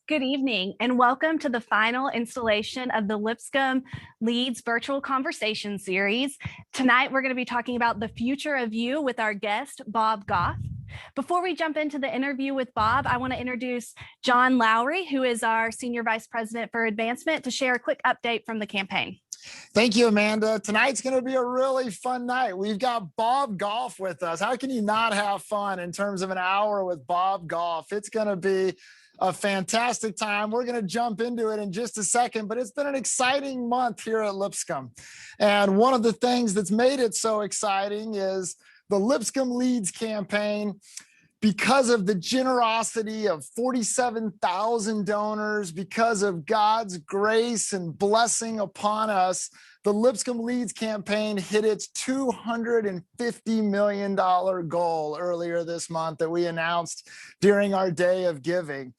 Good evening and welcome to the final installation of the Lipscomb Leads Virtual Conversation Series. Tonight, we're going to be talking about the future of you with our guest, Bob Goff. Before we jump into the interview with Bob, I want to introduce John Lowry, who is our Senior Vice President for Advancement, to share a quick update from the campaign. Thank you, Amanda. Tonight's going to be a really fun night. We've got Bob Goff with us. How can you not have fun in terms of an hour with Bob Goff? It's going to be a fantastic time. We're going to jump into it in just a second, but it's been an exciting month here at Lipscomb. And one of the things that's made it so exciting is the Lipscomb Leads campaign. Because of the generosity of 47,000 donors, because of God's grace and blessing upon us, the Lipscomb Leads campaign hit its $250 million goal earlier this month that we announced during our day of giving.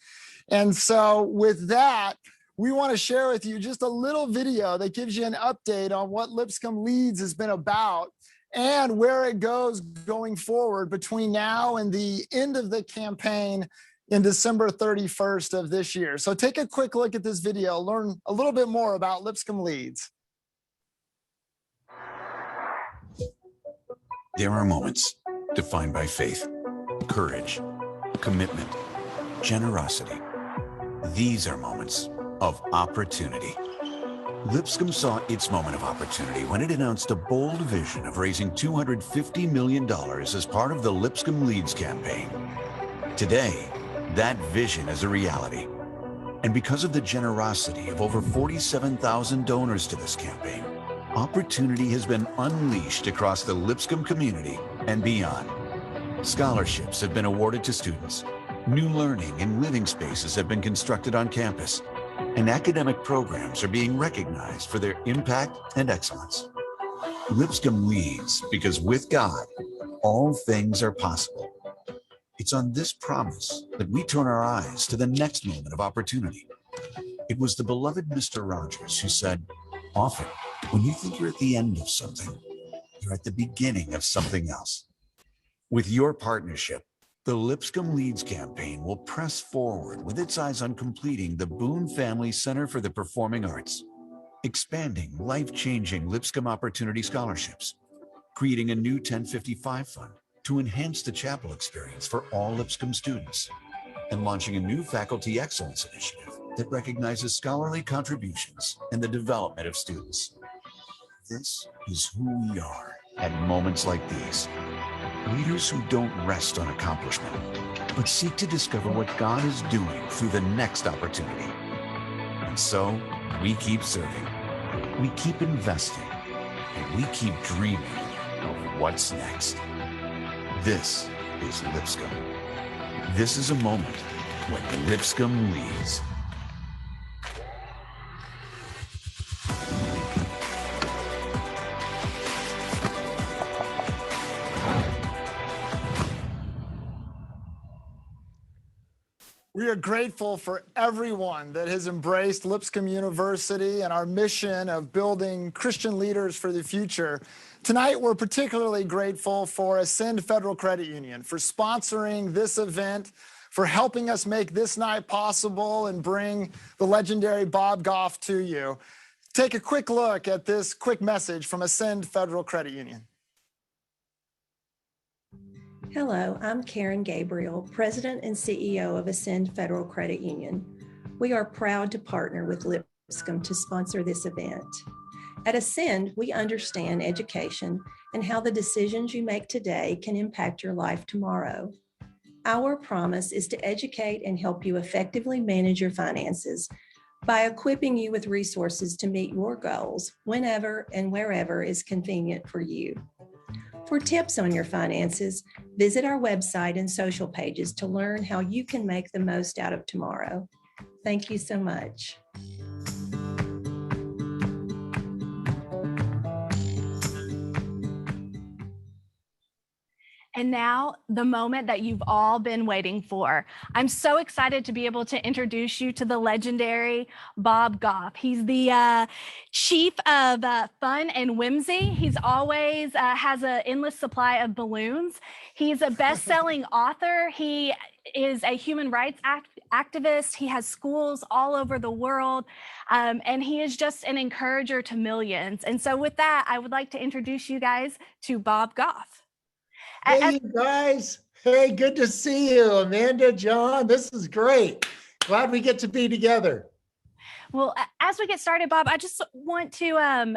And so with that, we want to share with you just a little video that gives you an update on what Lipscomb Leads has been about and where it goes going forward between now and the end of the campaign in December 31st of this year. So take a quick look at this video, learn a little bit more about Lipscomb Leads. There are moments defined by faith, courage, commitment, generosity. These are moments of opportunity. Lipscomb saw its moment of opportunity when it announced a bold vision of raising $250 million as part of the Lipscomb Leads campaign. Today, that vision is a reality. And because of the generosity of over 47,000 donors to this campaign, opportunity has been unleashed across the Lipscomb community and beyond. Scholarships have been awarded to students. New learning and living spaces have been constructed on campus. And academic programs are being recognized for their impact and excellence. Lipscomb leads because with God, all things are possible. It's on this promise that we turn our eyes to the next moment of opportunity. It was the beloved Mr. Rogers who said, often, when you think you're at the end of something, you're at the beginning of something else. With your partnership, the Lipscomb Leads campaign will press forward with its eyes on completing the Boone Family Center for the Performing Arts, expanding life-changing Lipscomb Opportunity Scholarships, creating a new 1055 fund to enhance the chapel experience for all Lipscomb students, and launching a new Faculty Excellence Initiative that recognizes scholarly contributions and the development of students. This is who we are at moments like these. Leaders who don't rest on accomplishment, but seek to discover what God is doing through the next opportunity. And so, we keep serving, we keep investing, and we keep dreaming of what's next. This is Lipscomb. This is a moment when Lipscomb leads. We are grateful for everyone that has embraced Lipscomb University and our mission of building Christian leaders for the future. Tonight, we're particularly grateful for Ascend Federal Credit Union for sponsoring this event, for helping us make this night possible and bring the legendary Bob Goff to you. Take a quick look at this quick message from Ascend Federal Credit Union. Hello, I'm Karen Gabriel, President and CEO of Ascend Federal Credit Union. We are proud to partner with Lipscomb to sponsor this event. At Ascend, we understand education and how the decisions you make today can impact your life tomorrow. Our promise is to educate and help you effectively manage your finances by equipping you with resources to meet your goals whenever and wherever is convenient for you. For tips on your finances, visit our website and social pages to learn how you can make the most out of tomorrow. Thank you so much. And now, the moment that you've all been waiting for. I'm so excited to be able to introduce you to the legendary Bob Goff. He's the chief of fun and whimsy. He's always has an endless supply of balloons. He's a best-selling author. He is a human rights activist. He has schools all over the world, and he is just an encourager to millions. And so with that, I would like to introduce you guys to Bob Goff. Hey, you guys. Hey, good to see you, Amanda, John. This is great. Glad we get to be together. Well, as we get started, Bob, I just want to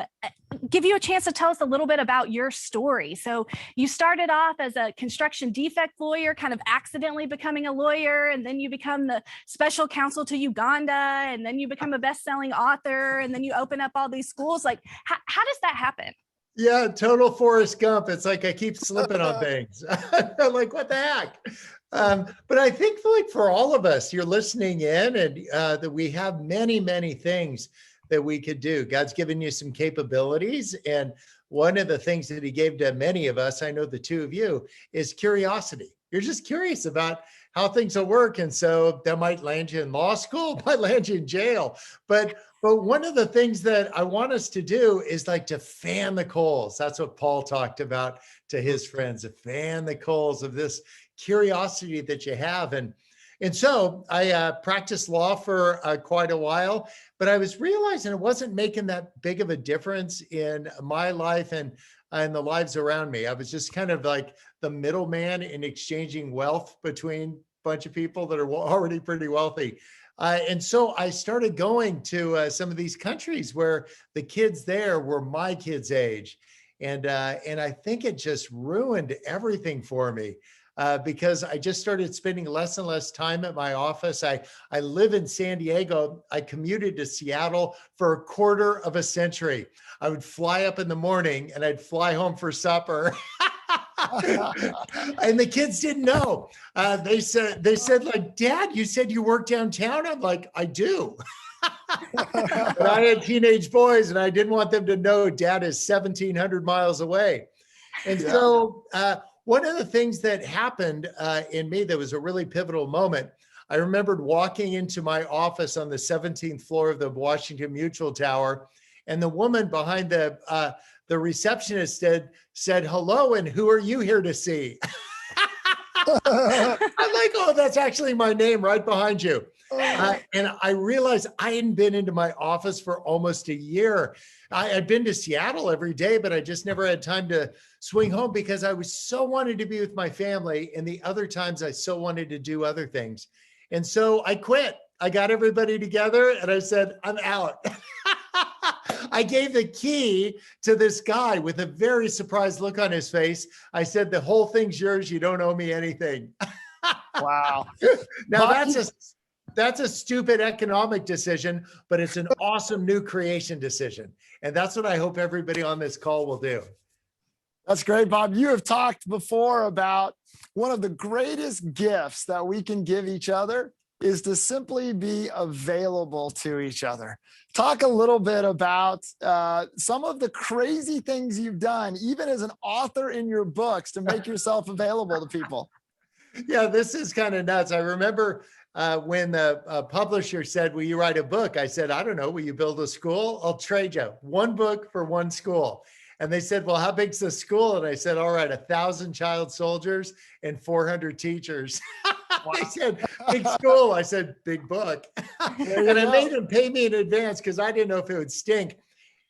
give you a chance to tell us a little bit about your story. So you started off as a construction defect lawyer, kind of accidentally becoming a lawyer, and then you become the special counsel to Uganda, and then you become a best-selling author, and then you open up all these schools. Like, how does that happen? Yeah, total Forrest Gump. It's like I keep slipping on things. I'm like, what the heck? But I think like for all of us, you're listening in, and that we have many, many things that we could do. God's given you some capabilities. And one of the things that he gave to many of us, I know the two of you, is curiosity. You're just curious about how things will work. And so that might land you in law school, might land you in jail. But one of the things that I want us to do is like to fan the coals. That's what Paul talked about to his friends, to fan the coals of this curiosity that you have. And so I practiced law for quite a while, but I was realizing it wasn't making that big of a difference in my life and the lives around me. I was just kind of like the middleman in exchanging wealth between a bunch of people that are already pretty wealthy. And so I started going to some of these countries where the kids there were my kids' age. And I think it just ruined everything for me. Because I just started spending less and less time at my office. I live in San Diego. I commuted to Seattle for a quarter of a century. I would fly up in the morning and I'd fly home for supper. And the kids didn't know. They said like, Dad, you said you work downtown? I'm like, I do. But I had teenage boys and I didn't want them to know Dad is 1,700 miles away. And so, one of the things that happened in me that was a really pivotal moment, I remembered walking into my office on the 17th floor of the Washington Mutual Tower, and the woman behind the receptionist said, hello, and who are you here to see? I'm like, oh, that's actually my name right behind you. And I realized I hadn't been into my office for almost a year. I'd been to Seattle every day, but I just never had time to swing home because I was so wanted to be with my family. And the other times I so wanted to do other things. And so I quit. I got everybody together and I said, I'm out. I gave the key to this guy with a very surprised look on his face. I said, the whole thing's yours. You don't owe me anything. Wow. Now that's a stupid economic decision, but it's an awesome new creation decision. And that's what I hope everybody on this call will do. That's great, Bob. You have talked before about one of the greatest gifts that we can give each other is to simply be available to each other. Talk a little bit about some of the crazy things you've done, even as an author in your books, to make yourself available to people. Yeah, this is kind of nuts. I remember when the publisher said, will you write a book? I said, I don't know. Will you build a school? I'll trade you one book for one school. And they said, well, how big's the school? And I said, all right, 1,000 child soldiers and 400 teachers. Wow. They said, big school. I said, big book. And I made them pay me in advance because I didn't know if it would stink.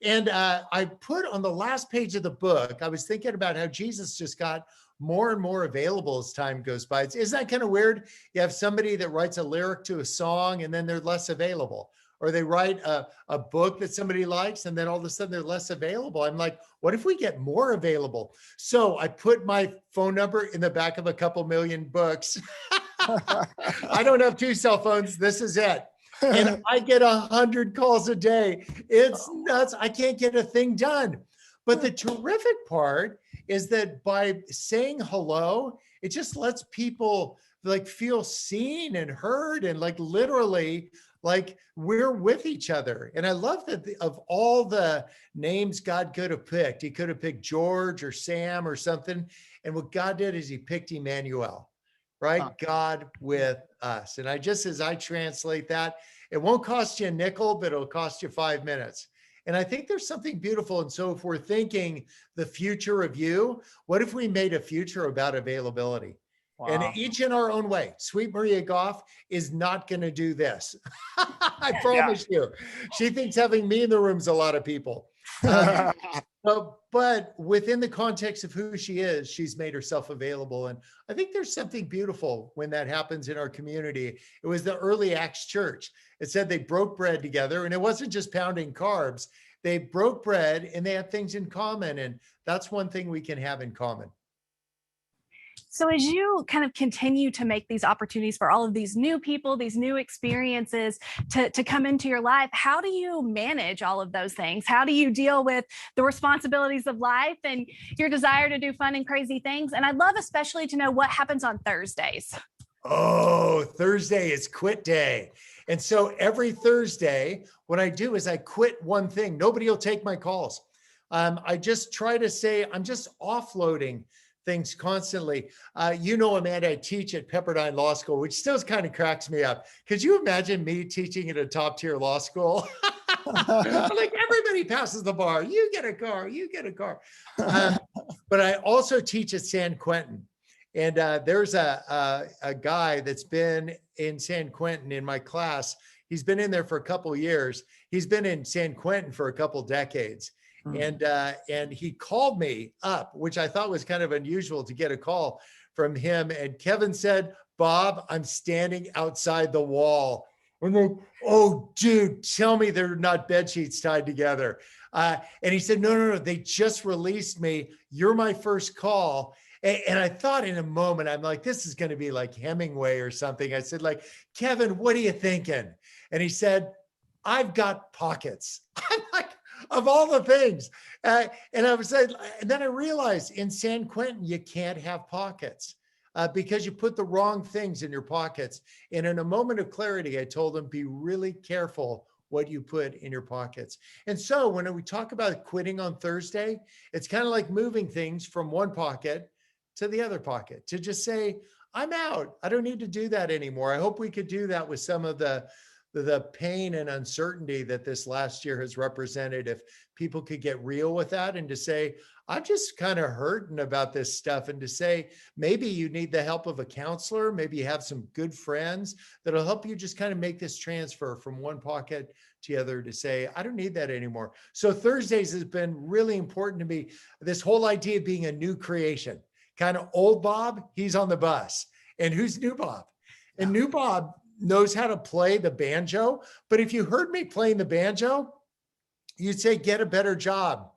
And I put on the last page of the book, I was thinking about how Jesus just got more and more available as time goes by. Isn't that kind of weird? You have somebody that writes a lyric to a song and then they're less available. Or they write a book that somebody likes and then all of a sudden they're less available. I'm like, what if we get more available? So I put my phone number in the back of a couple million books. I don't have 2 cell phones. This is it. And I get 100 calls a day. It's nuts. I can't get a thing done. But the terrific part is that by saying hello, it just lets people like feel seen and heard and like literally like we're with each other. And I love that of all the names God could have picked, he could have picked George or Sam or something. And what God did is he picked Emmanuel, right? God with us. And as I translate that, it won't cost you a nickel, but it'll cost you 5 minutes. And I think there's something beautiful. And so if we're thinking the future of you, what if we made a future about availability? And each in our own way. Sweet Maria Goff is not going to do this. I promise you. She thinks having me in the room is a lot of people. But within the context of who she is, she's made herself available. And I think there's something beautiful when that happens in our community. It was the early Acts church. It said they broke bread together, and it wasn't just pounding carbs. They broke bread and they had things in common. And that's one thing we can have in common. So as you kind of continue to make these opportunities for all of these new people, these new experiences to come into your life, how do you manage all of those things? How do you deal with the responsibilities of life and your desire to do fun and crazy things? And I'd love especially to know what happens on Thursdays. Oh, Thursday is quit day. And so every Thursday, what I do is I quit one thing. Nobody will take my calls. I just try to say, I'm just offloading things constantly. Amanda, I teach at Pepperdine Law School, which still kind of cracks me up. Could you imagine me teaching at a top tier law school? Like everybody passes the bar. You get a car, you get a car. But I also teach at San Quentin. And there's a guy that's been in San Quentin in my class. He's been in there for a couple of years. He's been in San Quentin for a couple decades. And he called me up, which I thought was kind of unusual to get a call from him. And Kevin said, Bob, I'm standing outside the wall. I'm like, oh, dude, tell me they're not bed sheets tied together. And he said, no, they just released me. You're my first call. And I thought in a moment, I'm like, this is going to be like Hemingway or something. I said, like, Kevin, what are you thinking? And he said, I've got pockets. I'm like, of all the things. And I was like, and then I realized in San Quentin, you can't have pockets because you put the wrong things in your pockets. And in a moment of clarity, I told him, be really careful what you put in your pockets. And so when we talk about quitting on Thursday, it's kind of like moving things from one pocket to the other pocket to just say, I'm out. I don't need to do that anymore. I hope we could do that with some of the pain and uncertainty that this last year has represented. If people could get real with that and to say, I'm just kind of hurting about this stuff, and to say, maybe you need the help of a counselor, maybe you have some good friends that'll help you just kind of make this transfer from one pocket to the other to say, I don't need that anymore. So Thursdays has been really important to me. This whole idea of being a new creation, kind of old Bob, he's on the bus. And who's new Bob? And new Bob knows how to play the banjo. But if you heard me playing the banjo, you'd say, get a better job.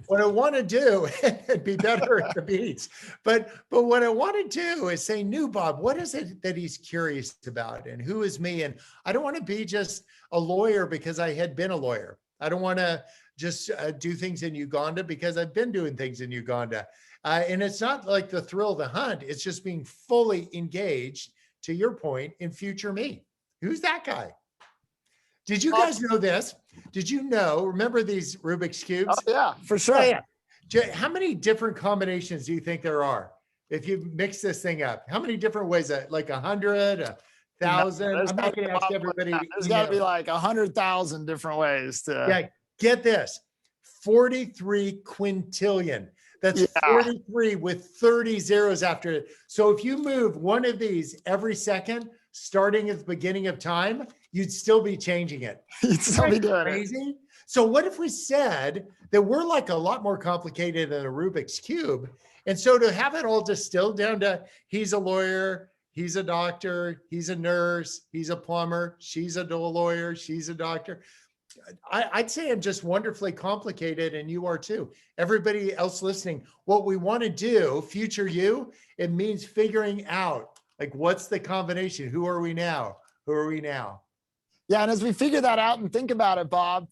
What I want to do and be better at the beats. But what I want to do is say, new Bob, what is it that he's curious about? And who is me? And I don't want to be just a lawyer because I had been a lawyer. I don't want to just do things in Uganda because I've been doing things in Uganda. And it's not like the thrill of the hunt. It's just being fully engaged, to your point, in future me. Who's that guy? Did you guys know this? Did you know, remember these Rubik's Cubes? Oh, yeah, for sure. Oh, yeah. How many different combinations do you think there are? If you mix this thing up, how many different ways? Like 100, 1,000? I'm not going to ask everybody. There's got to be like 100,000 different ways to. Yeah, get this. 43 quintillion. That's 43 with 30 zeros after it. So if you move one of these every second, starting at the beginning of time, you'd still be changing it. You'd still be doing crazy? it. So what if we said that we're like a lot more complicated than a Rubik's Cube? And so to have it all distilled down to, he's a lawyer, he's a doctor, he's a nurse, he's a plumber, she's a lawyer, she's a doctor. I'd say I'm just wonderfully complicated, and you are too. Everybody else listening, what we want to do, future you, it means figuring out, like, what's the combination? Who are we now? Who are we now? Yeah, and as we figure that out and think about it, Bob,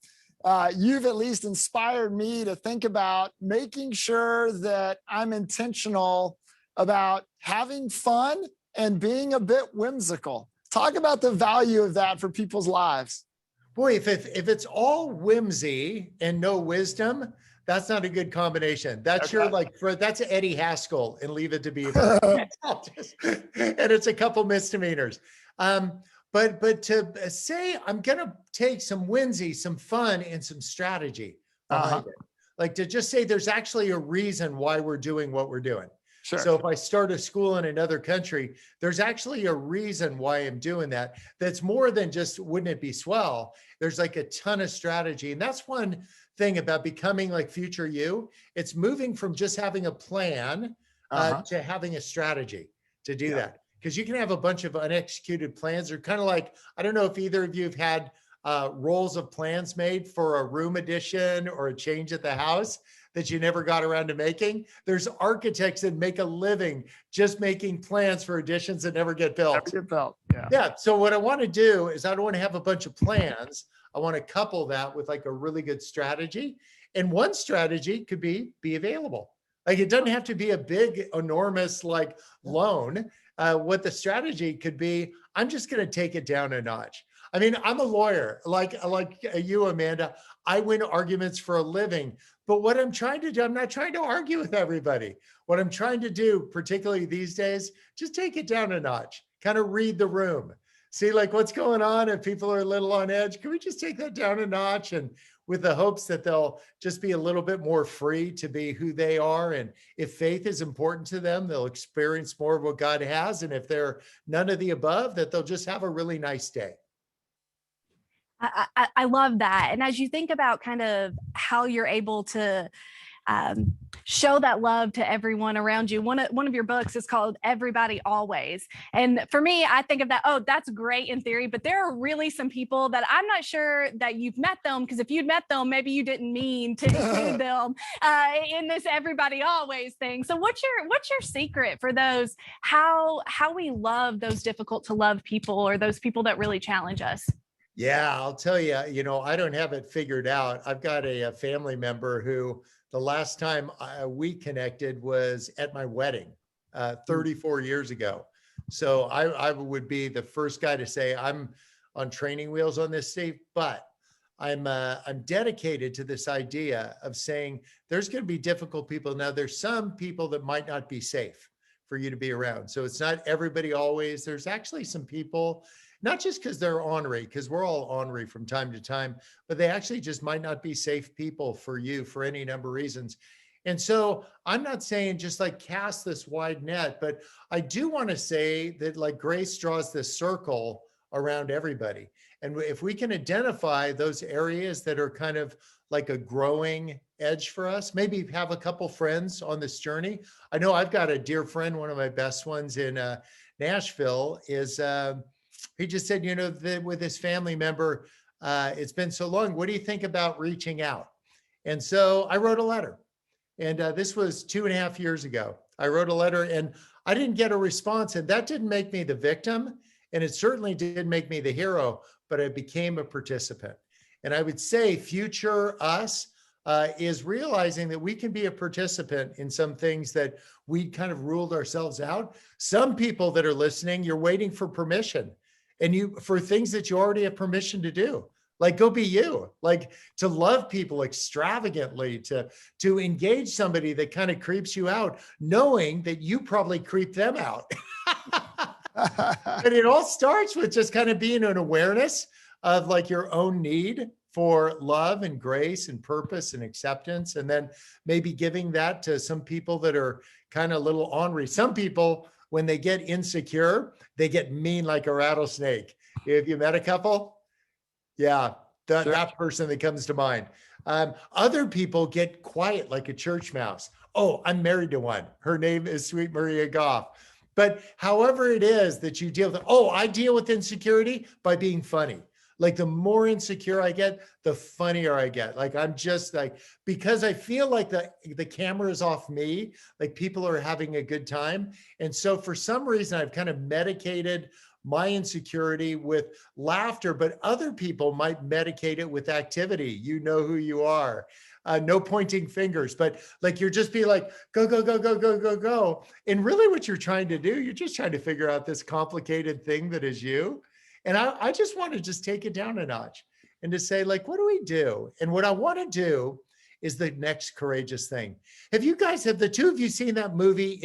you've at least inspired me to think about making sure that I'm intentional about having fun and being a bit whimsical. Talk about the value of that for people's lives. Boy, if it's all whimsy and no wisdom, that's not a good combination. That's that's Eddie Haskell and Leave It to Beaver. And it's a couple misdemeanors. But to say, I'm going to take some whimsy, some fun, and some strategy behind it. Like to just say there's actually a reason why we're doing what we're doing. Sure. So if I start a school in another country, there's actually a reason why I'm doing that. That's more than just, wouldn't it be swell? There's like a ton of strategy. And that's one thing about becoming like future you. It's moving from just having a plan to having a strategy to do that. Because you can have a bunch of unexecuted plans. They're kind of like, I don't know if either of you have had rolls of plans made for a room addition or a change at the house that you never got around to making. There's architects that make a living just making plans for additions that never get built. Never get built. Yeah. So what I want to do is I don't want to have a bunch of plans. I want to couple that with like a really good strategy. And one strategy could be available. Like it doesn't have to be a big, enormous like loan. What the strategy could be, I'm just going to take it down a notch. I mean, I'm a lawyer, like you, Amanda. I win arguments for a living. But what I'm trying to do, I'm not trying to argue with everybody. What I'm trying to do, particularly these days, just take it down a notch, kind of read the room, see like what's going on. If people are a little on edge, can we just take that down a notch? And with the hopes that they'll just be a little bit more free to be who they are. And if faith is important to them, they'll experience more of what God has. And if they're none of the above, that they'll just have a really nice day. I love that. And as you think about kind of how you're able to show that love to everyone around you, one of your books is called Everybody Always. And for me, I think of that, oh, that's great in theory, but there are really some people that I'm not sure that you've met them, because if you'd met them, maybe you didn't mean to include them in this Everybody Always thing. So what's your secret for those, how we love those difficult to love people, or those people that really challenge us? Yeah, I'll tell you, I don't have it figured out. I've got a family member who the last time we connected was at my wedding 34 years ago. So I would be the first guy to say I'm on training wheels on this, Steve, but I'm dedicated to this idea of saying there's going to be difficult people. Now, there's some people that might not be safe for you to be around. So it's not everybody always. There's actually some people, not just because they're ornery, because we're all ornery from time to time, but they actually just might not be safe people for you for any number of reasons. And so I'm not saying just like cast this wide net, but I do want to say that like grace draws this circle around everybody. And if we can identify those areas that are kind of like a growing edge for us, maybe have a couple friends on this journey. I know I've got a dear friend, one of my best ones in Nashville is, he just said, that with his family member, it's been so long. What do you think about reaching out? And so I wrote a letter. And this was 2.5 years ago. I wrote a letter and I didn't get a response. And that didn't make me the victim. And it certainly didn't make me the hero, but I became a participant. And I would say future us is realizing that we can be a participant in some things that we kind of ruled ourselves out. Some people that are listening, you're waiting for permission. And for things that you already have permission to do, like go be you, like to love people extravagantly, to engage somebody that kind of creeps you out, knowing that you probably creep them out. But it all starts with just kind of being an awareness of like your own need for love and grace and purpose and acceptance. And then maybe giving that to some people that are kind of a little ornery. Some people, when they get insecure, they get mean like a rattlesnake. Have you met a couple? Yeah, that person that comes to mind. Other people get quiet like a church mouse. Oh, I'm married to one. Her name is Sweet Maria Goff. But however it is that you deal with, I deal with insecurity by being funny. Like the more insecure I get, the funnier I get. Like I'm just like, because I feel like the camera is off me, like people are having a good time. And so for some reason, I've kind of medicated my insecurity with laughter, but other people might medicate it with activity. You know who you are. No pointing fingers, but like you're just be like, go, go, go, go, go, go, go. And really what you're trying to do, you're just trying to figure out this complicated thing that is you. And I just want to just take it down a notch and to say, like, what do we do? And what I want to do is the next courageous thing. Have the two of you seen that movie?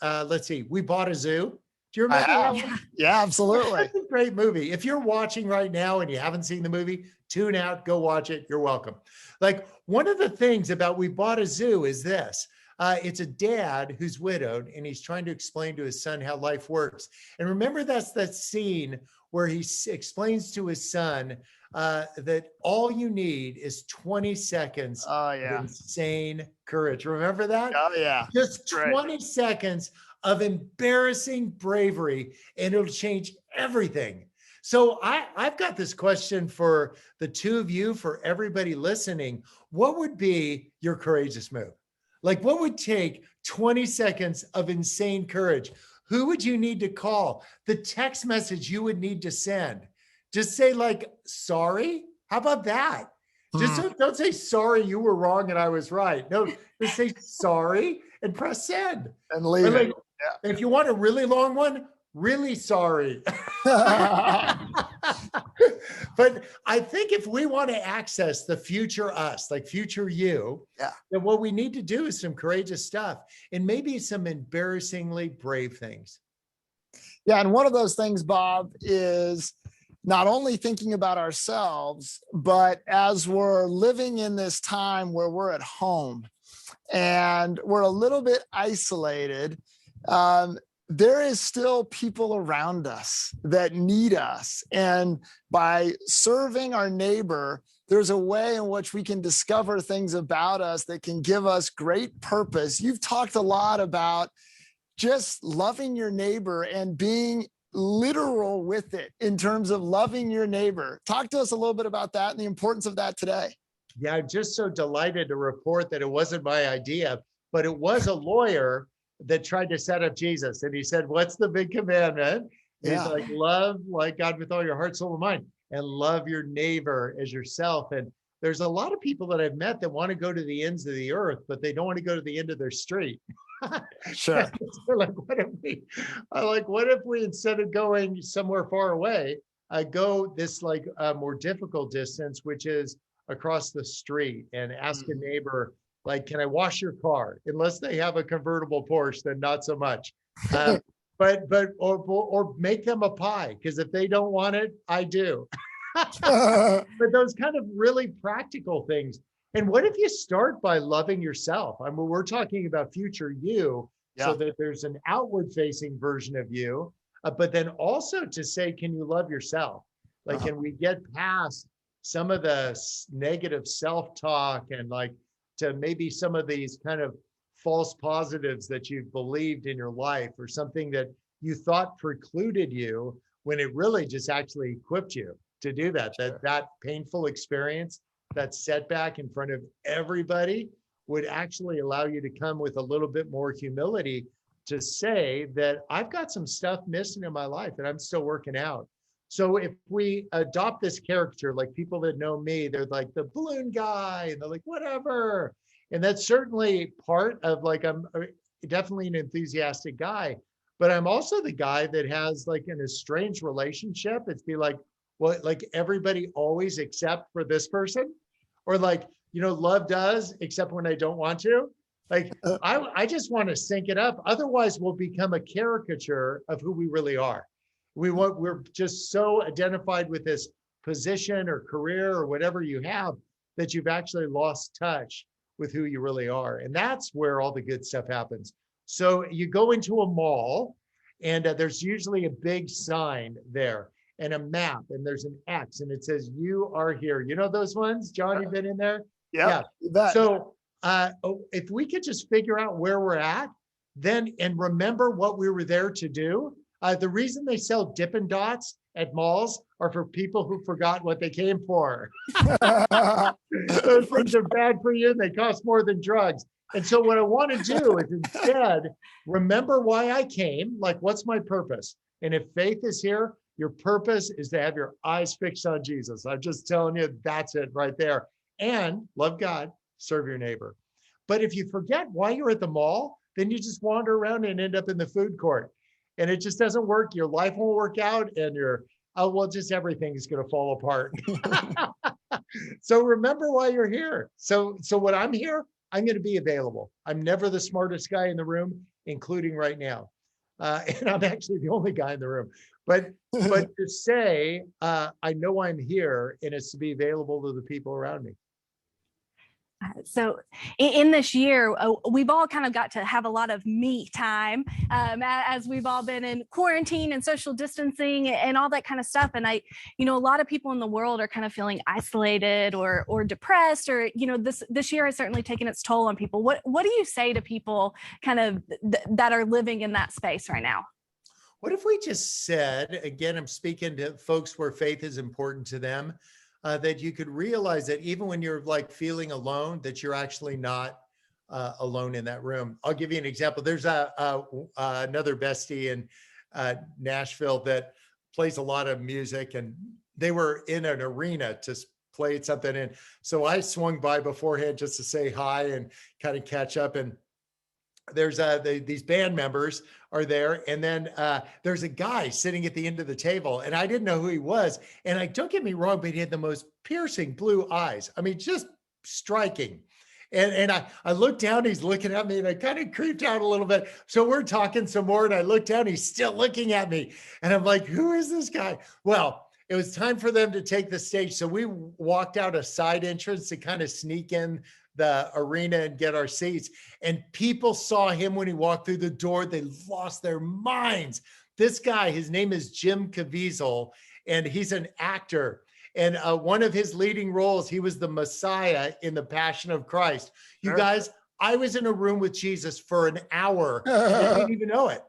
Let's see, We Bought a Zoo. Do you remember that one? Yeah, absolutely. That's a great movie. If you're watching right now and you haven't seen the movie, tune out, go watch it. You're welcome. Like one of the things about We Bought a Zoo is this. It's a dad who's widowed, and he's trying to explain to his son how life works. And remember, that's that scene where he explains to his son that all you need is 20 seconds Oh, of yeah. insane courage. Remember that? Oh, yeah. Just Right. 20 seconds of embarrassing bravery, and it'll change everything. So I've got this question for the two of you, for everybody listening. What would be your courageous move? Like, what would take 20 seconds of insane courage? Who would you need to call? The text message you would need to send. Just say, like, sorry. How about that? Just don't say sorry, you were wrong and I was right. No, just say sorry and press send. And leave Or, like, it. Yeah. if you want a really long one, really sorry. But I think if we want to access the future us, like future you, Yeah. then what we need to do is some courageous stuff and maybe some embarrassingly brave things. Yeah. And one of those things, Bob, is not only thinking about ourselves, but as we're living in this time where we're at home and we're a little bit isolated, there is still people around us that need us. And by serving our neighbor, there's a way in which we can discover things about us that can give us great purpose. You've talked a lot about just loving your neighbor and being literal with it in terms of loving your neighbor. Talk to us a little bit about that and the importance of that today. Yeah, I'm just so delighted to report that it wasn't my idea, but it was a lawyer that tried to set up Jesus. And he said, what's the big commandment? Yeah. He's like, love like God with all your heart, soul, and mind, and love your neighbor as yourself. And there's a lot of people that I've met that want to go to the ends of the earth, but they don't want to go to the end of their street. Sure. So like, what if we, instead of going somewhere far away, go this like more difficult distance, which is across the street, and ask a neighbor, like, can I wash your car? Unless they have a convertible Porsche, then not so much. Or make them a pie, because if they don't want it, I do. But those kind of really practical things. And what if you start by loving yourself? I mean, we're talking about future you, so that there's an outward facing version of you, but then also to say, can you love yourself? Like, can we get past some of the negative self-talk and like to maybe some of these kind of false positives that you've believed in your life, or something that you thought precluded you when it really just actually equipped you to do that. Sure. That painful experience, that setback in front of everybody, would actually allow you to come with a little bit more humility to say that I've got some stuff missing in my life that I'm still working out. So if we adopt this character, like people that know me, they're like the balloon guy, and they're like, whatever. And that's certainly part of, like, I'm definitely an enthusiastic guy, but I'm also the guy that has like an estranged relationship. It's be like, well, like everybody always except for this person, or like, you know, love does except when I don't want to. Like, I just want to sync it up. Otherwise, we'll become a caricature of who we really are. We're just so identified with this position or career or whatever you have that you've actually lost touch with who you really are. And that's where all the good stuff happens. So you go into a mall, and there's usually a big sign there and a map, and there's an X, and it says, you are here. You know those ones? John, you've been in there? Yep, yeah. So if we could just figure out where we're at, then, and remember what we were there to do. The reason they sell Dippin' Dots at malls are for people who forgot what they came for. Those things are bad for you, and they cost more than drugs. And so what I want to do is instead remember why I came, like, what's my purpose? And if faith is here, your purpose is to have your eyes fixed on Jesus. I'm just telling you, that's it right there. And love God, serve your neighbor. But if you forget why you're at the mall, then you just wander around and end up in the food court. And it just doesn't work. Your life won't work out, and just everything is going to fall apart. So remember why you're here. So when I'm here, I'm going to be available. I'm never the smartest guy in the room, including right now. And I'm actually the only guy in the room. But to say, I know I'm here, and it's to be available to the people around me. So in this year, we've all kind of got to have a lot of me time as we've all been in quarantine and social distancing and all that kind of stuff. And a lot of people in the world are kind of feeling isolated or depressed, or, this year has certainly taken its toll on people. What do you say to people kind of that are living in that space right now? What if we just said, again, I'm speaking to folks where faith is important to them, that you could realize that even when you're like feeling alone, that you're actually not alone in that room. I'll give you an example. There's another bestie in Nashville that plays a lot of music, and they were in an arena to play something. And so I swung by beforehand just to say hi and kind of catch up. And there's these band members are there. And then there's a guy sitting at the end of the table, and I didn't know who he was. And don't get me wrong, but he had the most piercing blue eyes. I mean, just striking. And I looked down, he's looking at me, and I kind of creeped out a little bit. So we're talking some more, and I looked down, he's still looking at me. And I'm like, who is this guy? Well, it was time for them to take the stage. So we walked out a side entrance to kind of sneak in the arena and get our seats. And people saw him when he walked through the door. They lost their minds. This guy, his name is Jim Caviezel, and he's an actor. And one of his leading roles, he was the Messiah in the Passion of Christ. You guys, I was in a room with Jesus for an hour. I didn't even know it.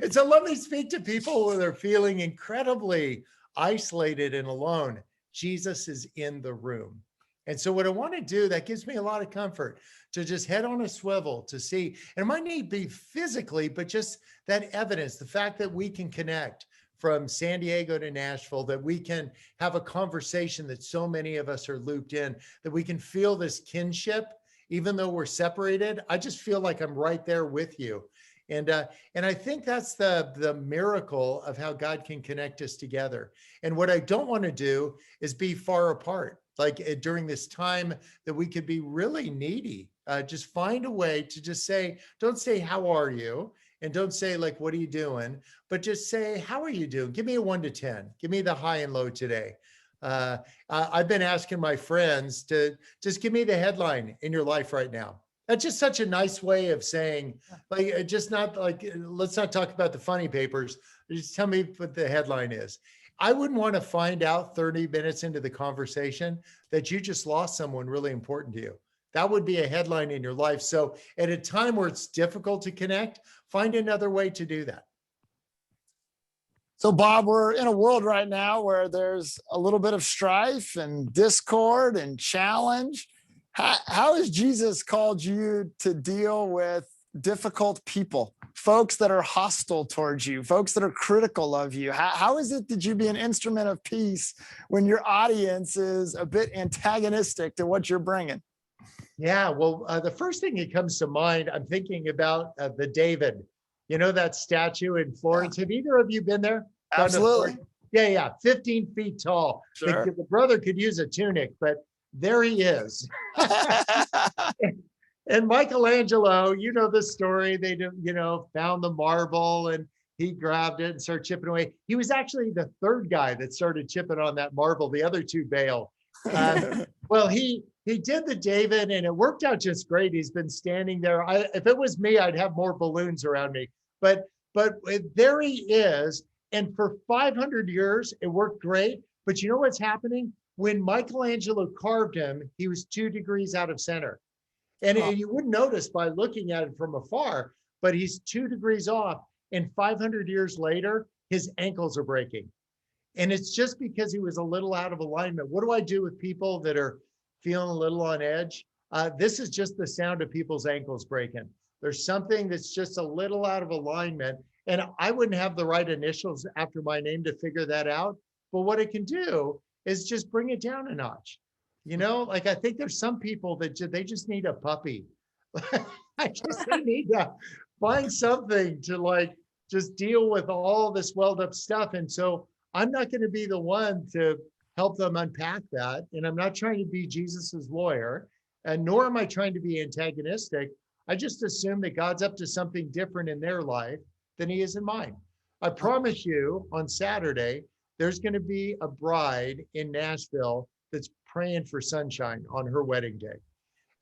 And so let me speak to people who are feeling incredibly isolated and alone. Jesus is in the room. And so what I want to do, that gives me a lot of comfort, to just head on a swivel to see, and it might not be physically, but just that evidence, the fact that we can connect from San Diego to Nashville, that we can have a conversation that so many of us are looped in, that we can feel this kinship, even though we're separated. I just feel like I'm right there with you. And I think that's the miracle of how God can connect us together. And what I don't want to do is be far apart. Like during this time that we could be really needy, just find a way to just say, don't say, how are you? And don't say like, what are you doing? But just say, how are you doing? Give me a 1 to 10. Give me the high and low today. I've been asking my friends to just give me the headline in your life right now. That's just such a nice way of saying, like, just not like, let's not talk about the funny papers. Just tell me what the headline is. I wouldn't want to find out 30 minutes into the conversation that you just lost someone really important to you. That would be a headline in your life. So at a time where it's difficult to connect, find another way to do that. So Bob, we're in a world right now where there's a little bit of strife and discord and challenge. How has Jesus called you to deal with difficult people, folks that are hostile towards you, folks that are critical of you? How is it that you be an instrument of peace when your audience is a bit antagonistic to what you're bringing? Yeah, well, the first thing that comes to mind, I'm thinking about the David, that statue in Florence. Have either of you been there? Absolutely. Yeah. 15 feet tall. Sure. The brother could use a tunic, but there he is. And Michelangelo, you know the story. They found the marble and he grabbed it and started chipping away. He was actually the third guy that started chipping on that marble. The other two bailed. Well, he did the David, and it worked out just great. He's been standing there. If it was me, I'd have more balloons around me. But there he is. And for 500 years, it worked great. But you know what's happening? When Michelangelo carved him, he was 2 degrees out of center. And you wouldn't notice by looking at it from afar, but he's 2 degrees off. And 500 years later, his ankles are breaking. And it's just because he was a little out of alignment. What do I do with people that are feeling a little on edge? This is just the sound of people's ankles breaking. There's something that's just a little out of alignment. And I wouldn't have the right initials after my name to figure that out. But what it can do is just bring it down a notch. Like I think there's some people that they just need a puppy. They need to find something to like just deal with all this welled up stuff. And so I'm not going to be the one to help them unpack that. And I'm not trying to be Jesus's lawyer, and nor am I trying to be antagonistic. I just assume that God's up to something different in their life than he is in mine. I promise you on Saturday, there's going to be a bride in Nashville that's praying for sunshine on her wedding day.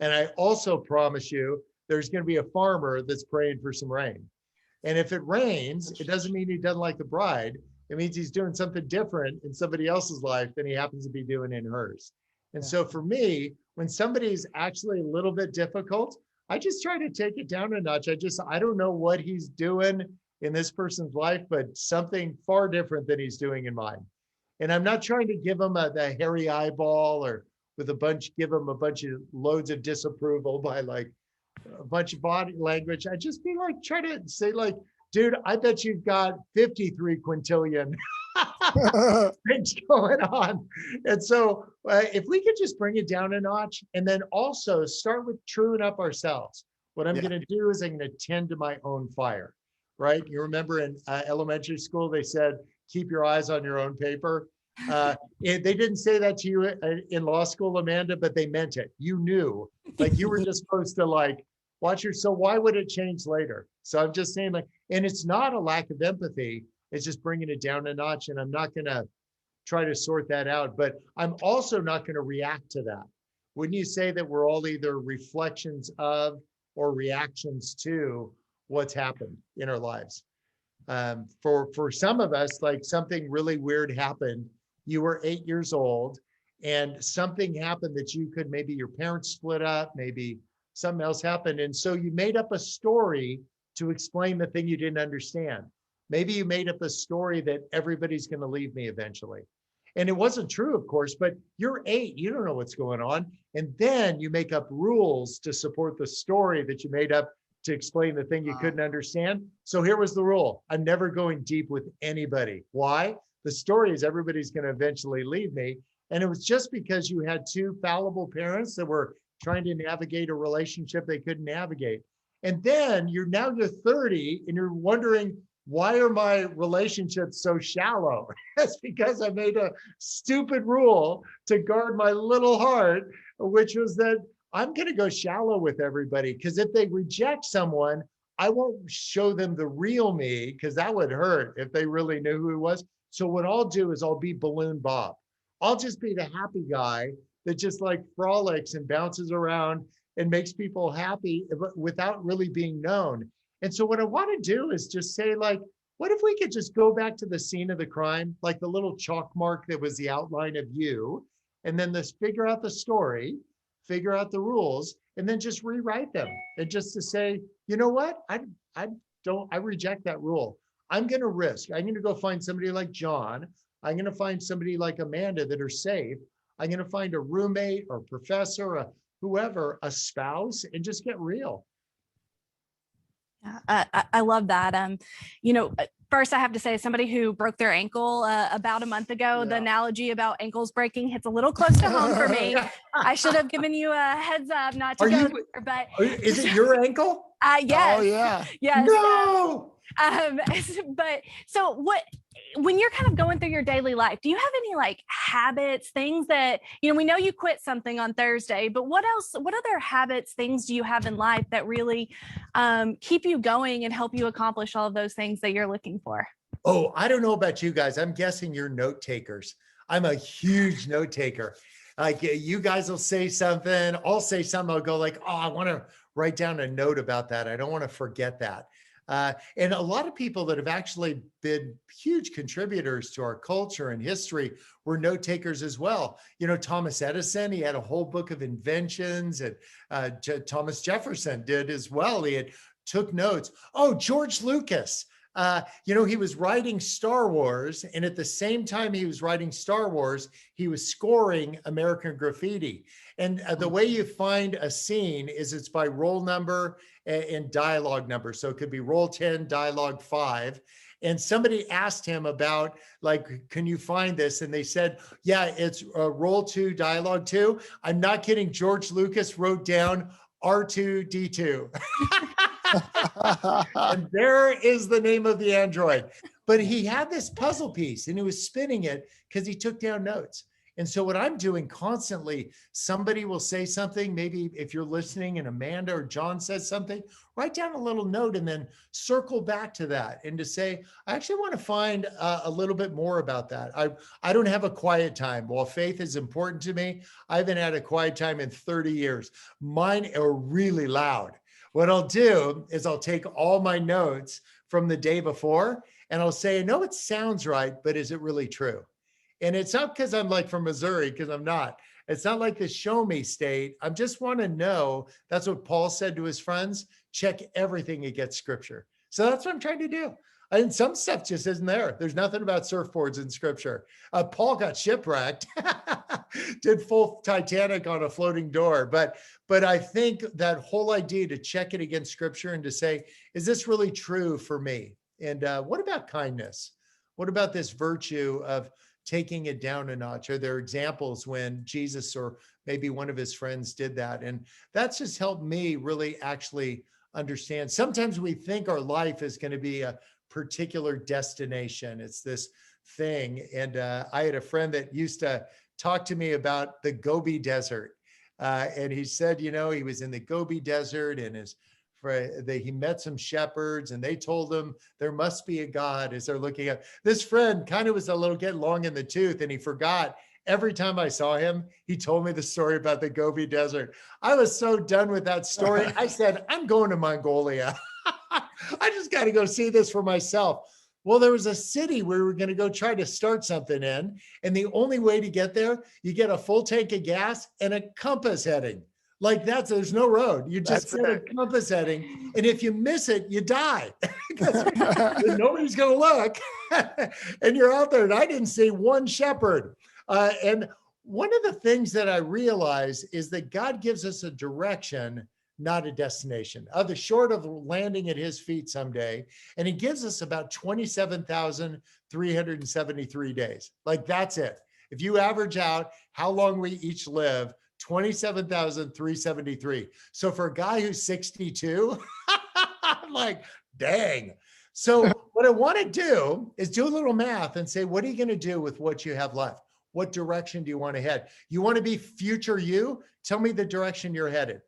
And I also promise you, there's going to be a farmer that's praying for some rain. And if it rains, it doesn't mean he doesn't like the bride. It means he's doing something different in somebody else's life than he happens to be doing in hers. And so for me, when somebody's actually a little bit difficult, I just try to take it down a notch. I don't know what he's doing in this person's life, but something far different than he's doing in mine. And I'm not trying to give him the hairy eyeball or give him a bunch of loads of disapproval by like a bunch of body language. I just be like, try to say like, dude, I bet you've got 53 quintillion things going on. And so if we could just bring it down a notch and then also start with truing up ourselves. What I'm going to do is I'm going to tend to my own fire, right? You remember in elementary school, they said, keep your eyes on your own paper. They didn't say that to you in law school, Amanda, but they meant it. You knew, like you were just supposed to like watch your, so why would it change later? So I'm just saying like, and it's not a lack of empathy. It's just bringing it down a notch. And I'm not going to try to sort that out, but I'm also not going to react to that. Wouldn't you say that we're all either reflections of or reactions to what's happened in our lives? For some of us, like something really weird happened. You were 8 years old and something happened that maybe your parents split up, maybe something else happened. And so you made up a story to explain the thing you didn't understand. Maybe you made up a story that everybody's going to leave me eventually. And it wasn't true, of course, but you're 8, you don't know what's going on. And then you make up rules to support the story that you made up to explain the thing you couldn't understand. So here was the rule. I'm never going deep with anybody. Why? The story is everybody's going to eventually leave me. And it was just because you had 2 fallible parents that were trying to navigate a relationship they couldn't navigate. And then you're 30 and you're wondering, why are my relationships so shallow? That's because I made a stupid rule to guard my little heart, which was that I'm going to go shallow with everybody, because if they reject someone, I won't show them the real me, because that would hurt if they really knew who he was. So what I'll do is I'll be Balloon Bob. I'll just be the happy guy that just like frolics and bounces around and makes people happy without really being known. And so what I want to do is just say like, what if we could just go back to the scene of the crime, like the little chalk mark that was the outline of you, and then figure out the story, figure out the rules, and then just rewrite them. And just to say, you know what? I reject that rule. I'm going to risk. I'm going to go find somebody like John. I'm going to find somebody like Amanda that are safe. I'm going to find a roommate or professor, whoever, a spouse, and just get real. I love that. First I have to say, as somebody who broke their ankle about a month ago, the analogy about ankles breaking hits a little close to home for me. I should have given you a heads up not to go there, but is it your ankle? Yes. Oh yeah. Yes. No. But so when you're kind of going through your daily life, do you have any like habits, things that, we know you quit something on Thursday, but what other habits, things do you have in life that really keep you going and help you accomplish all of those things that you're looking for? Oh, I don't know about you guys. I'm guessing you're note takers. I'm a huge note taker. Like you guys will say something, I'll say something, I'll go like, oh, I want to write down a note about that. I don't want to forget that. And a lot of people that have actually been huge contributors to our culture and history were note takers as well. Thomas Edison, he had a whole book of inventions, and Thomas Jefferson did as well. He took notes. Oh, George Lucas. He was writing Star Wars, and at the same time he was writing Star Wars, he was scoring American Graffiti. And the way you find a scene is it's by roll number and dialogue number. So it could be roll 10, dialogue 5. And somebody asked him about, like, can you find this? And they said, yeah, it's roll 2, dialogue 2. I'm not kidding. George Lucas wrote down R2D2. And there is the name of the android. But he had this puzzle piece and he was spinning it because he took down notes. And so what I'm doing constantly, somebody will say something, maybe if you're listening and Amanda or John says something, write down a little note and then circle back to that and to say, I actually want to find a little bit more about that. I don't have a quiet time. While faith is important to me, I haven't had a quiet time in 30 years. Mine are really loud. What I'll do is I'll take all my notes from the day before and I'll say, I know it sounds right, but is it really true? And it's not because I'm like from Missouri, because I'm not. It's not like the show me state. I just want to know. That's what Paul said to his friends. Check everything against scripture. So that's what I'm trying to do. And some stuff just isn't there. There's nothing about surfboards in scripture. Paul got shipwrecked, did full Titanic on a floating door. But I think that whole idea to check it against scripture and to say, is this really true for me? And what about kindness? What about this virtue of taking it down a notch? Are there examples when Jesus or maybe one of his friends did that? And that's just helped me really actually understand. Sometimes we think our life is going to be a particular destination. It's this thing. And I had a friend that used to talk to me about the Gobi Desert. And he said, he was in the Gobi Desert and he met some shepherds and they told him there must be a God as they're looking up. This friend kind of was a little getting long in the tooth and he forgot. Every time I saw him, he told me the story about the Gobi Desert. I was so done with that story. I said, I'm going to Mongolia. I just got to go see this for myself. Well, there was a city where we were going to go try to start something in. And the only way to get there, you get a full tank of gas and a compass heading. Like there's no road. You just get a compass heading. And if you miss it, you die. Because nobody's going to look. And you're out there. And I didn't see one shepherd. And one of the things that I realize is that God gives us a direction, not a destination. Short of landing at his feet someday. And he gives us about 27,373 days. Like that's it. If you average out how long we each live, 27,373. So for a guy who's 62, I'm like, dang. So what I want to do is do a little math and say, what are you going to do with what you have left? What direction do you want to head? You want to be future you? Tell me the direction you're headed.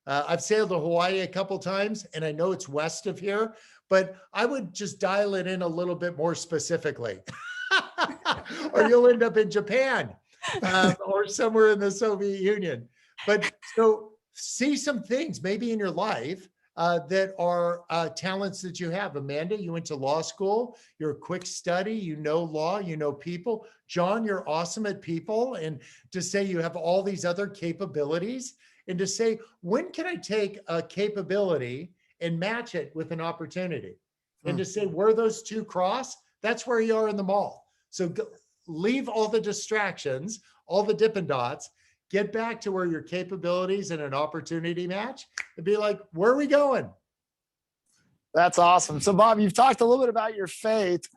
I've sailed to Hawaii a couple times and I know it's west of here, but I would just dial it in a little bit more specifically. Or you'll end up in Japan. Or somewhere in the Soviet Union. But so see some things maybe in your life that are talents that you have. Amanda, you went to law school. You're a quick study. You know law. You know people. John, you're awesome at people. And to say you have all these other capabilities and to say, when can I take a capability and match it with an opportunity? And to say where those two cross, that's where you are in the mall. So leave all the distractions, all the Dippin' Dots, get back to where your capabilities and an opportunity match and be like, where are we going? That's awesome. So Bob, you've talked a little bit about your faith.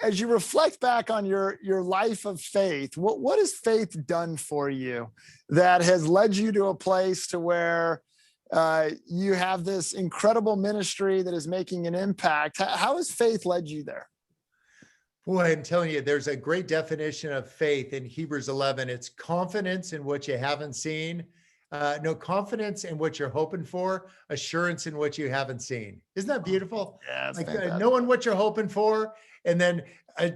As you reflect back on your life of faith, what has faith done for you that has led you to a place to where you have this incredible ministry that is making an impact? How has faith led you there? Boy, I'm telling you, there's a great definition of faith in Hebrews 11. It's confidence in what you haven't seen. No, confidence in what you're hoping for, assurance in what you haven't seen. Isn't that beautiful? Yeah, like knowing what you're hoping for and then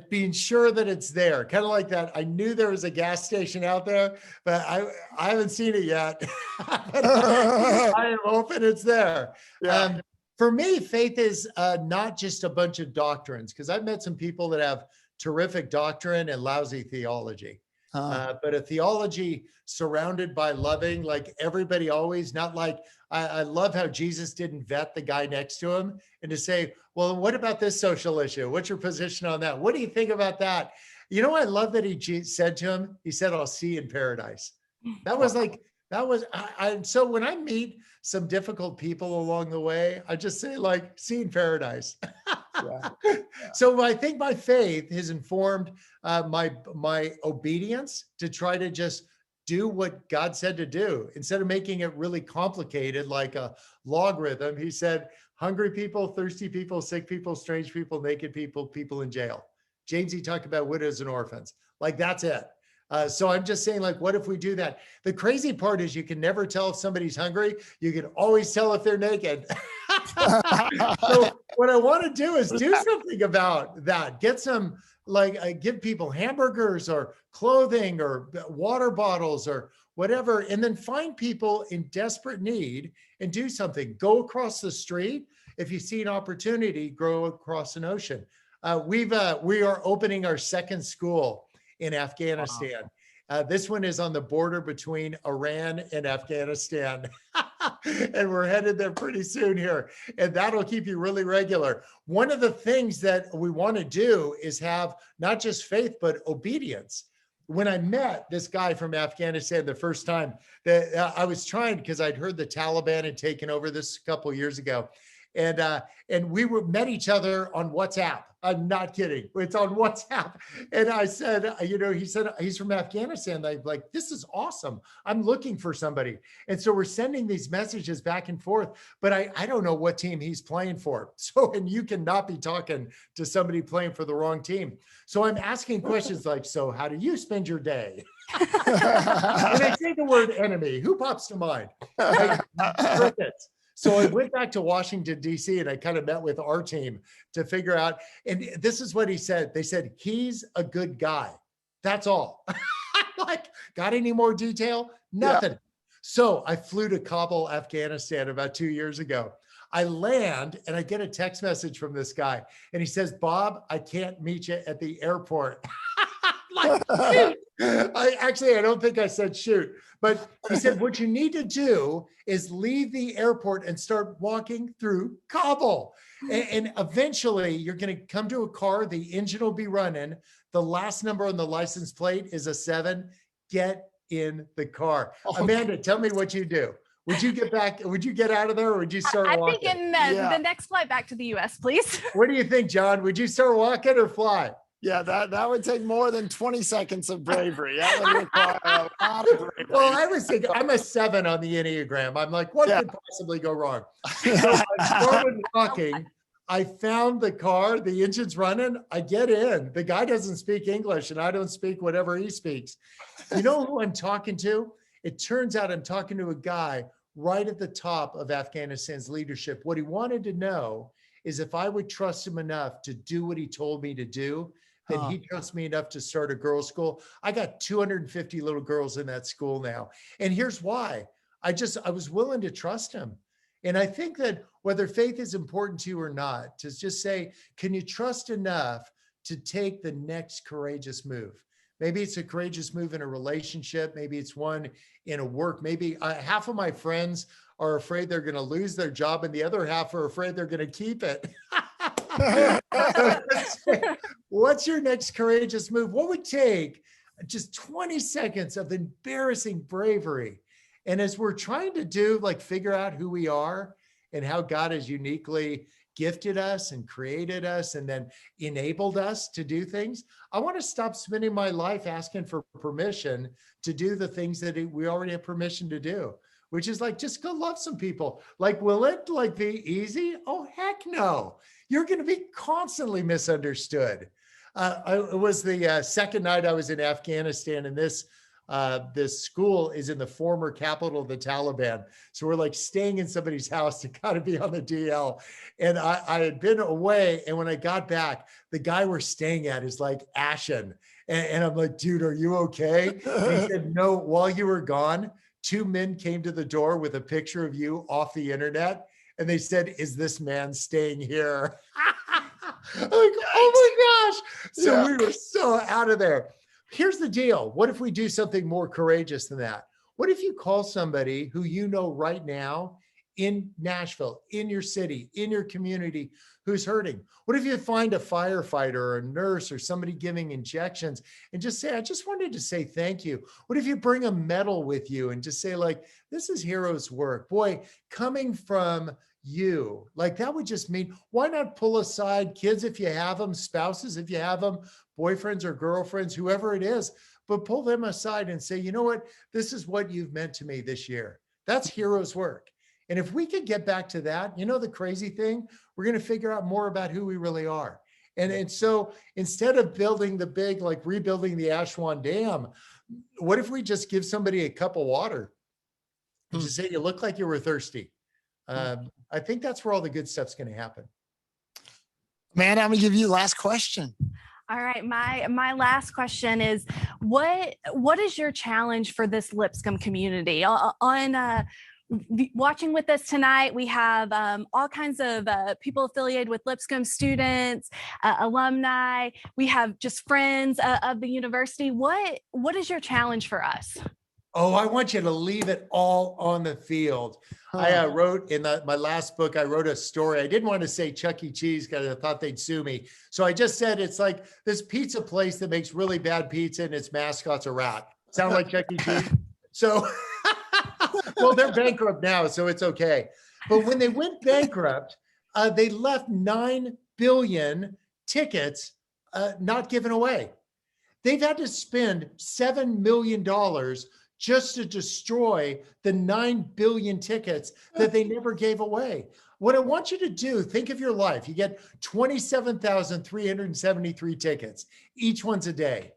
being sure that it's there. Kind of like that. I knew there was a gas station out there, but I haven't seen it yet. I am hoping it's there. Yeah. For me, faith is not just a bunch of doctrines, because I've met some people that have terrific doctrine and lousy theology. But a theology surrounded by loving, like everybody always, not like, I love how Jesus didn't vet the guy next to him and to say, well, what about this social issue? What's your position on that? What do you think about that? I love that he said to him, he said, I'll see you in paradise. That was like, so when I meet some difficult people along the way, I just say like, see you in paradise. Yeah. So I think my faith has informed my obedience to try to just do what God said to do. Instead of making it really complicated, like a logarithm, he said, hungry people, thirsty people, sick people, strange people, naked people, people in jail. James, he talked about widows and orphans. Like that's it. So I'm just saying, like, what if we do that? The crazy part is you can never tell if somebody's hungry. You can always tell if they're naked. So what I want to do is do something about that. Get some, like, give people hamburgers or clothing or water bottles or whatever, and then find people in desperate need and do something. Go across the street. If you see an opportunity, go across an ocean. We are opening our second school in Afghanistan. Wow. This one is on the border between Iran and Afghanistan. And we're headed there pretty soon here. And that'll keep you really regular. One of the things that we want to do is have not just faith, but obedience. When I met this guy from Afghanistan the first time, that I was trying, because I'd heard the Taliban had taken over this a couple of years ago. And we met each other on WhatsApp. I'm not kidding. It's on WhatsApp. And I said, he said, he's from Afghanistan. I'm like, this is awesome. I'm looking for somebody. And so we're sending these messages back and forth, but I don't know what team he's playing for. So, and you cannot be talking to somebody playing for the wrong team. So I'm asking questions like, so how do you spend your day? When I say the word enemy, who pops to mind? Like, crickets. So I went back to Washington, D.C., and I kind of met with our team to figure out, and this is what he said. They said, he's a good guy. That's all. Like, got any more detail? Nothing. Yeah. So I flew to Kabul, Afghanistan about 2 years ago. I land and I get a text message from this guy, and he says, Bob, I can't meet you at the airport. Like, shoot. I don't think I said shoot, but he said, what you need to do is leave the airport and start walking through Kabul. And eventually you're going to come to a car, the engine will be running. The last number on the license plate is a 7. Get in the car. Amanda, tell me what you do. Would you get back? Would you get out of there, or would you start walking? I think in the next flight back to the US, please. What do you think, John? Would you start walking or fly? Yeah, that would take more than 20 seconds of bravery. That would require a lot of bravery. Well, I was thinking, I'm a 7 on the Enneagram. I'm like, what could possibly go wrong? So I started walking. I found the car, the engine's running. I get in. The guy doesn't speak English, and I don't speak whatever he speaks. You know who I'm talking to? It turns out I'm talking to a guy right at the top of Afghanistan's leadership. What he wanted to know is if I would trust him enough to do what he told me to do, then he trusts me enough to start a girls' school. I got 250 little girls in that school now. And here's why. I was willing to trust him. And I think that whether faith is important to you or not, to just say, can you trust enough to take the next courageous move? Maybe it's a courageous move in a relationship. Maybe it's one in a work. Maybe half of my friends are afraid they're going to lose their job, and the other half are afraid they're going to keep it. What's your next courageous move? What would take just 20 seconds of embarrassing bravery? And as we're trying to do, like, figure out who we are and how God has uniquely gifted us and created us and then enabled us to do things, I want to stop spending my life asking for permission to do the things that we already have permission to do, which is like, just go love some people. Like, will it like be easy? Oh, heck no. You're going to be constantly misunderstood. It was the second night I was in Afghanistan, and this school is in the former capital of the Taliban. So we're like staying in somebody's house to kind of be on the DL. And I had been away. And when I got back, the guy we're staying at is like ashen. And I'm like, dude, are you okay? And he said, no, while you were gone, 2 men came to the door with a picture of you off the internet. And they said, is this man staying here? I'm like, oh my gosh. So we were so out of there. Here's the deal. What if we do something more courageous than that? What if you call somebody who you know right now in Nashville, in your city, in your community, who's hurting? What if you find a firefighter or a nurse or somebody giving injections and just say, I just wanted to say thank you. What if you bring a medal with you and just say, like, this is heroes' work. Boy, coming from you, like, that would just mean, why not pull aside kids if you have them, spouses if you have them, boyfriends or girlfriends, whoever it is, but pull them aside and say, you know what, this is what you've meant to me this year. That's heroes' work. And if we could get back to that, you know, the crazy thing, we're going to figure out more about who we really are. And so instead of building the big, like rebuilding the Aswan Dam, what if we just give somebody a cup of water and just say, you look like you were thirsty? I think that's where all the good stuff's going to happen. Man, I'm gonna give you the last question. All right, my last question is, what is your challenge for this Lipscomb community? Watching with us tonight, we have all kinds of people affiliated with Lipscomb, students, alumni. We have just friends of the university. What is your challenge for us? Oh, I want you to leave it all on the field. I wrote in my last book, I wrote a story. I didn't want to say Chuck E. Cheese because I thought they'd sue me. So I just said, it's like this pizza place that makes really bad pizza and its mascot's a rat. Sound like Chuck E. Cheese? So, well, they're bankrupt now, so it's okay. But when they went bankrupt, they left 9 billion tickets not given away. They've had to spend $7 million just to destroy the 9 billion tickets that they never gave away. What I want you to do, think of your life. You get 27,373 tickets. Each one's a day.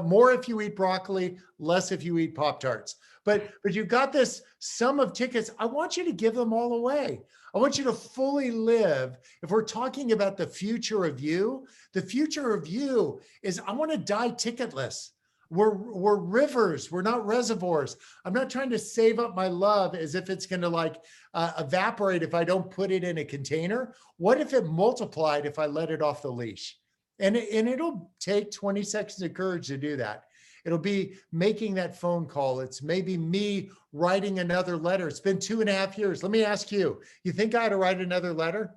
More if you eat broccoli, less if you eat Pop-Tarts. But you've got this sum of tickets. I want you to give them all away. I want you to fully live. If we're talking about the future of you, the future of you is, I want to die ticketless. We're rivers. We're not reservoirs. I'm not trying to save up my love as if it's going to like evaporate if I don't put it in a container. What if it multiplied if I let it off the leash? And it'll take 20 seconds of courage to do that. It'll be making that phone call. It's maybe me writing another letter. It's been 2.5 years. Let me ask you, you think I ought to write another letter?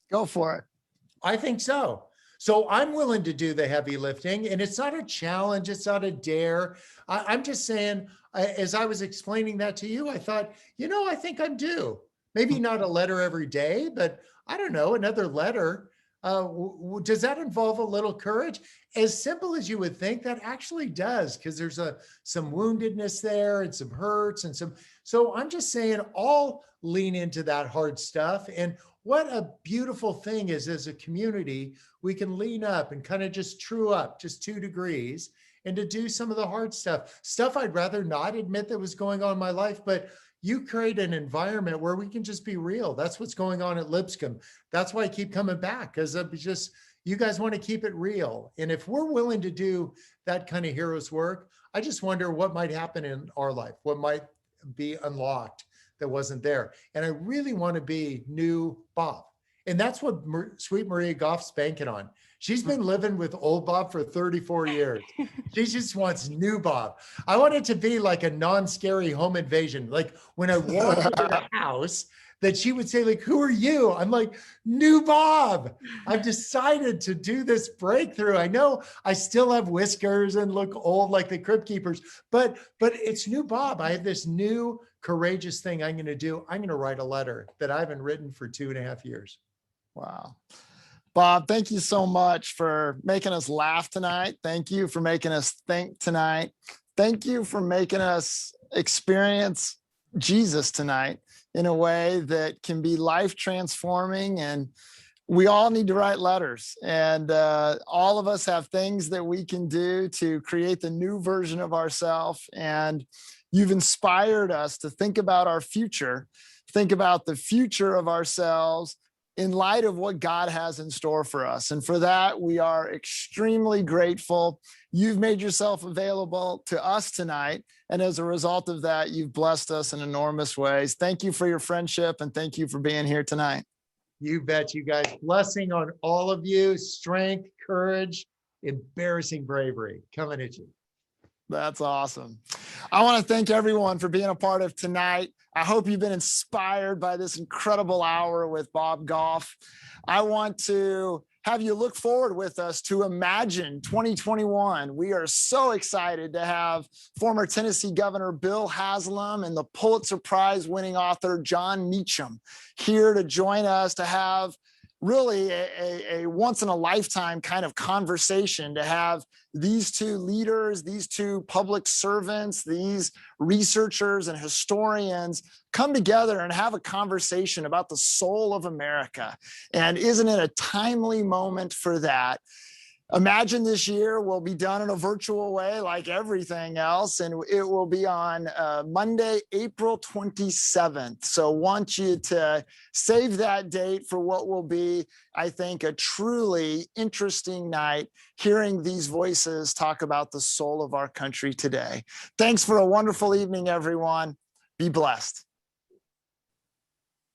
Go for it. I think so. So I'm willing to do the heavy lifting, and it's not a challenge. It's not a dare. I'm just saying, as I was explaining that to you, I thought, I think I'm due. Maybe not a letter every day, but I don't know, another letter. Does that involve a little courage? As simple as you would think, that actually does, because there's some woundedness there and some hurts and so I'm just saying, all lean into that hard stuff. And what a beautiful thing is, as a community, we can lean up and kind of just true up just 2 degrees and to do some of the hard stuff I'd rather not admit that was going on in my life, but you create an environment where we can just be real. That's what's going on at Lipscomb. That's why I keep coming back, because you guys want to keep it real. And if we're willing to do that kind of hero's work, I just wonder what might happen in our life, what might be unlocked that wasn't there. And I really want to be new Bob. And that's what Sweet Maria Goff's banking on. She's been living with old Bob for 34 years. She just wants new Bob. I want it to be like a non-scary home invasion. Like when I walk into the house, that she would say, like, who are you? I'm like, new Bob. I've decided to do this breakthrough. I know I still have whiskers and look old like the Crypt Keepers, but it's new Bob. I have this new courageous thing I'm going to do. I'm going to write a letter that I haven't written for 2.5 years. Wow. Bob, thank you so much for making us laugh tonight. Thank you for making us think tonight. Thank you for making us experience Jesus tonight in a way that can be life transforming. And we all need to write letters, and all of us have things that we can do to create the new version of ourselves. And you've inspired us to think about our future, think about the future of ourselves in light of what God has in store for us. And for that, we are extremely grateful. You've made yourself available to us tonight. And as a result of that, you've blessed us in enormous ways. Thank you for your friendship, and thank you for being here tonight. You bet, you guys. Blessing on all of you. Strength, courage, embarrassing bravery coming at you. That's awesome. I want to thank everyone for being a part of tonight. I hope you've been inspired by this incredible hour with Bob Goff. I want to have you look forward with us to Imagine 2021. We are so excited to have former Tennessee Governor Bill Haslam and the Pulitzer Prize winning author John Meacham here to join us to have really a once in a lifetime kind of conversation to have these two leaders, these two public servants, these researchers and historians come together and have a conversation about the soul of America. And isn't it a timely moment for that? Imagine this year will be done in a virtual way like everything else, and it will be on Monday, April 27th. So want you to save that date for what will be, I think, a truly interesting night, hearing these voices talk about the soul of our country today. Thanks for a wonderful evening, everyone. Be blessed.